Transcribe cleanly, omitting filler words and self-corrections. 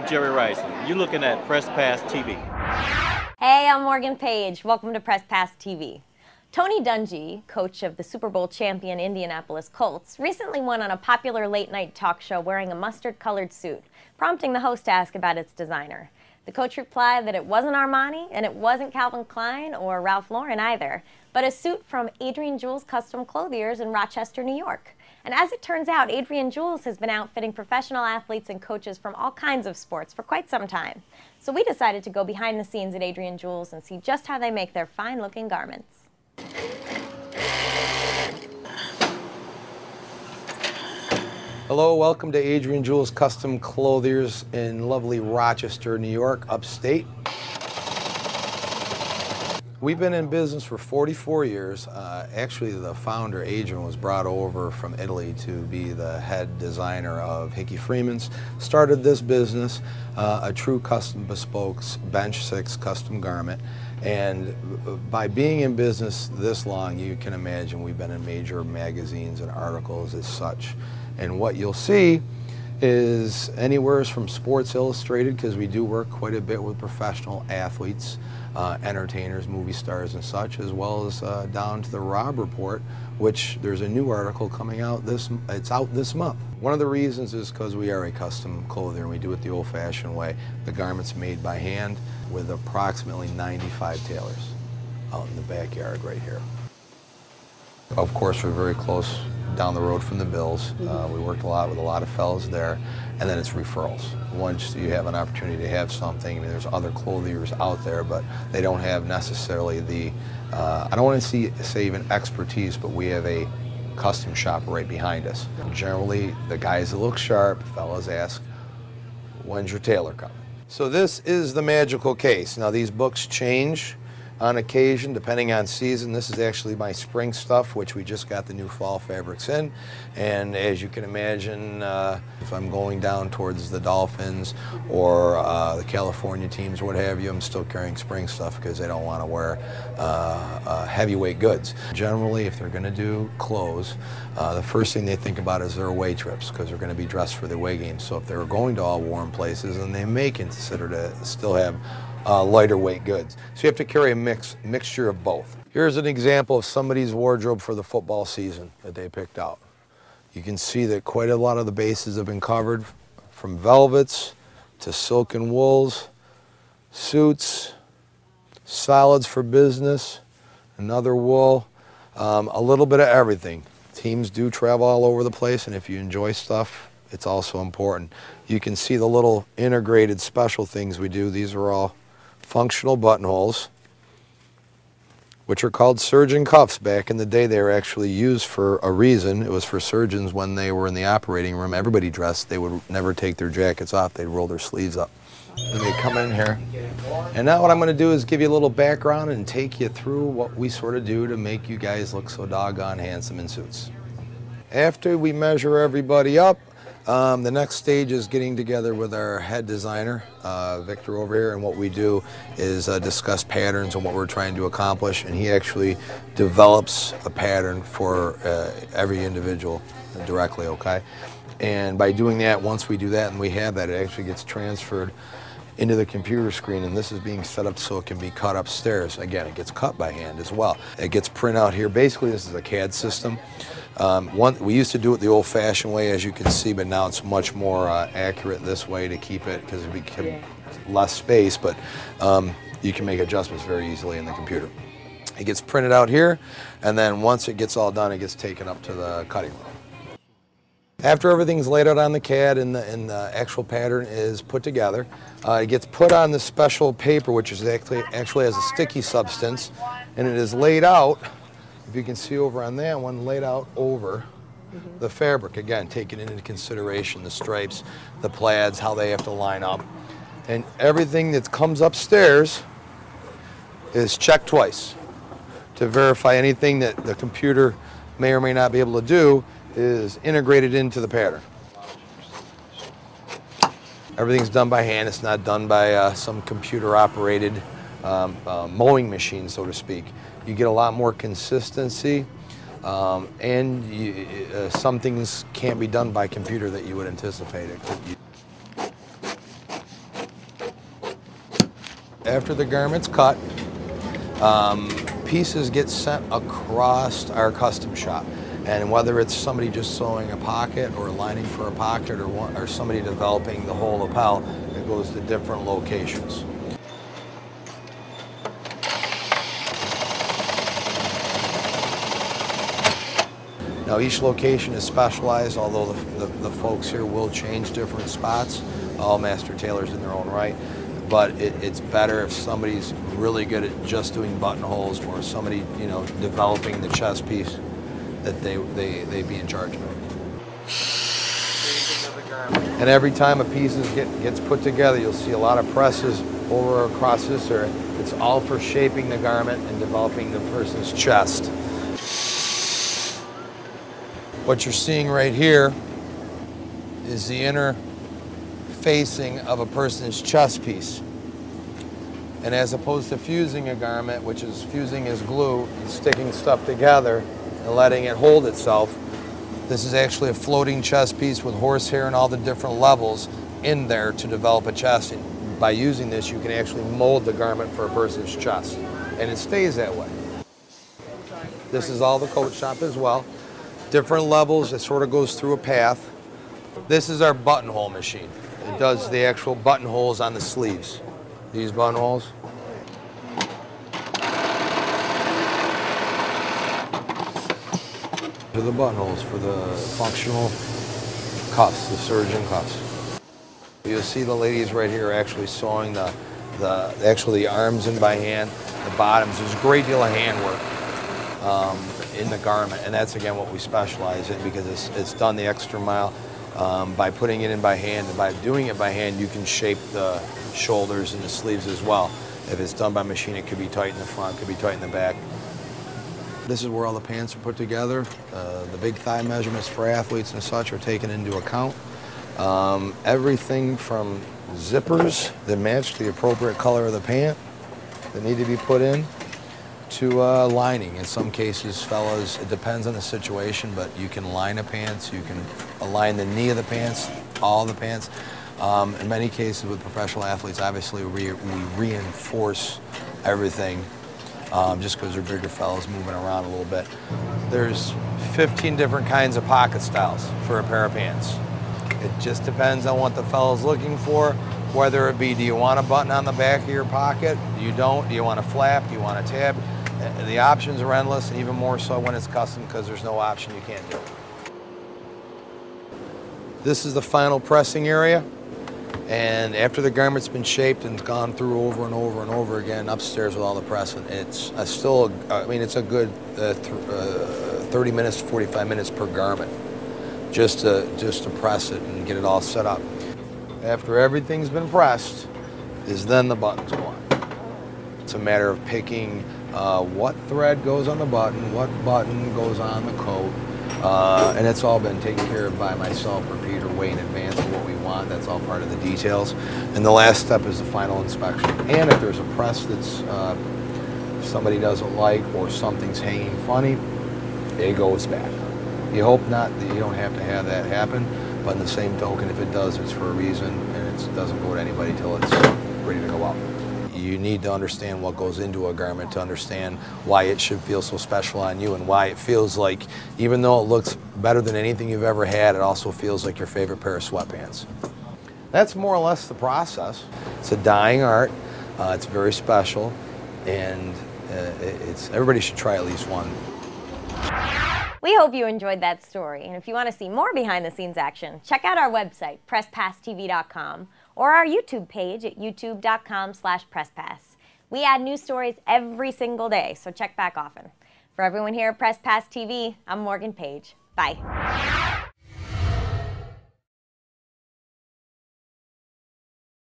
I'm Jerry Rice. You're looking at Press Pass TV. Hey, I'm Morgan Page. Welcome to Press Pass TV. Tony Dungy, coach of the Super Bowl champion Indianapolis Colts, recently went on a popular late-night talk show wearing a mustard-colored suit, prompting the host to ask about its designer. The coach replied that it wasn't Armani and it wasn't Calvin Klein or Ralph Lauren either, but a suit from Adrian Jules Custom Clothiers in Rochester, New York. And as it turns out, Adrian Jules has been outfitting professional athletes and coaches from all kinds of sports for quite some time. So we decided to go behind the scenes at Adrian Jules and see just how they make their fine-looking garments. Hello, welcome to Adrian Jules Custom Clothiers in lovely Rochester, New York, upstate. We've been in business for 44 years. Actually, the founder, Adrian, was brought over from Italy to be the head designer of Hickey Freeman's. Started this business, a true custom bespoke bench 6 custom garment. And by being in business this long, you can imagine we've been in major magazines and articles as such. And what you'll see is anywhere from Sports Illustrated, because we do work quite a bit with professional athletes, entertainers, movie stars and such, as well as down to the Robb Report, which there's a new article coming out it's out this month. One of the reasons is because we are a custom clothier and we do it the old-fashioned way. The garment's made by hand with approximately 95 tailors out in the backyard right here. Of course, we're very close down the road from the Bills. We worked a lot with a lot of fellas there, and then it's referrals. Once you have an opportunity to have something, I mean, there's other clothiers out there, but they don't have necessarily the, I don't want to say even expertise, but we have a custom shop right behind us. Generally, the guys that look sharp, fellas ask, when's your tailor coming? So this is the magical case. Now these books change on occasion, depending on season. This is actually my spring stuff, which we just got the new fall fabrics in. And as you can imagine, if I'm going down towards the Dolphins or the California teams or what have you, I'm still carrying spring stuff because they don't want to wear heavyweight goods. Generally, if they're going to do clothes, the first thing they think about is their away trips, because they're going to be dressed for the away games. So if they're going to all warm places, then they may consider to still have lighter weight goods. So you have to carry a mixture of both. Here's an example of somebody's wardrobe for the football season that they picked out. You can see that quite a lot of the bases have been covered, from velvets to silk and wools, suits, solids for business, another wool, a little bit of everything. Teams do travel all over the place, and if you enjoy stuff, it's also important. You can see the little integrated special things we do. These are all functional buttonholes, which are called surgeon cuffs. Back in the day, they were actually used for a reason. It was for surgeons when they were in the operating room. Everybody dressed. They would never take their jackets off. They'd roll their sleeves up. And they come in here. And now what I'm going to do is give you a little background and take you through what we sort of do to make you guys look so doggone handsome in suits. After we measure everybody up, the next stage is getting together with our head designer, Victor over here, and what we do is discuss patterns and what we're trying to accomplish, and he actually develops a pattern for every individual directly, okay? And by doing that, once we do that and we have that, it actually gets transferred into the computer screen, and this is being set up so it can be cut upstairs. Again, it gets cut by hand as well. It gets printed out here. Basically, this is a CAD system. We used to do it the old-fashioned way, as you can see, but now it's much more accurate this way to keep it, because it becomes less space, but you can make adjustments very easily in the computer. It gets printed out here, and then once it gets all done, it gets taken up to the cutting room. After everything's laid out on the CAD and the actual pattern is put together, it gets put on this special paper, which is actually has a sticky substance, and it is laid out, if you can see over on that one, laid out over the fabric. Again, taking into consideration the stripes, the plaids, how they have to line up. And everything that comes upstairs is checked twice to verify anything that the computer may or may not be able to do is integrated into the pattern. Everything's done by hand. It's not done by some computer-operated mowing machine, so to speak. You get a lot more consistency, and some things can't be done by computer that you would anticipate it. After the garment's cut, pieces get sent across our custom shop. And whether it's somebody just sewing a pocket or lining for a pocket or somebody developing the whole lapel, it goes to different locations. Now each location is specialized, although the folks here will change different spots, all master tailors in their own right. But it's better if somebody's really good at just doing buttonholes, or somebody, you know, developing the chest piece, that they be in charge of it. And every time a piece gets put together, you'll see a lot of presses over across this area. It's all for shaping the garment and developing the person's chest. What you're seeing right here is the inner facing of a person's chest piece. And as opposed to fusing a garment, which is fusing as glue and sticking stuff together and letting it hold itself, this is actually a floating chest piece with horsehair and all the different levels in there to develop a chest. And by using this, you can actually mold the garment for a person's chest, and it stays that way. This is all the coat shop as well. Different levels, it sort of goes through a path. This is our buttonhole machine. It does the actual buttonholes on the sleeves. These buttonholes. These are the buttonholes for the functional cuffs, the surgeon cuffs. You'll see the ladies right here actually sewing the arms in by hand, the bottoms. There's a great deal of handwork in the garment, and that's again what we specialize in, because it's done the extra mile. By putting it in by hand, and by doing it by hand, you can shape the shoulders and the sleeves as well. If it's done by machine, it could be tight in the front, could be tight in the back. This is where all the pants are put together. The big thigh measurements for athletes and such are taken into account. Everything from zippers that match the appropriate color of the pant that need to be put in, to lining. In some cases, fellas, it depends on the situation, but you can line the pants, you can align the knee of the pants, all the pants. In many cases with professional athletes, obviously we reinforce everything just because they're bigger fellas moving around a little bit. There's 15 different kinds of pocket styles for a pair of pants. It just depends on what the fella's looking for, whether it be, do you want a button on the back of your pocket? Do you don't? Do you want a flap? Do you want a tab? The options are endless, and even more so when it's custom, because there's no option you can't do. This is the final pressing area, and after the garment's been shaped and gone through over and over and over again upstairs with all the pressing, it's still, I mean, it's a good 30 minutes to 45 minutes per garment just to press it and get it all set up. After everything's been pressed is then the buttons go on. It's a matter of picking what thread goes on the button, what button goes on the coat, and it's all been taken care of by myself or Peter way in advance of what we want. That's all part of the details. And the last step is the final inspection. And if there's a press that's somebody doesn't like, or something's hanging funny, it goes back. You hope not that you don't have to have that happen, but in the same token, if it does, it's for a reason, and it doesn't go to anybody till it's ready to go out. You need to understand what goes into a garment to understand why it should feel so special on you, and why it feels like, even though it looks better than anything you've ever had, it also feels like your favorite pair of sweatpants. That's more or less the process. It's a dying art. It's very special, and everybody should try at least one. We hope you enjoyed that story, and if you want to see more behind-the-scenes action, check out our website, PressPassTV.com, or our YouTube page at youtube.com/PressPass. We add new stories every single day, so check back often. For everyone here at Press Pass TV, I'm Morgan Page. Bye.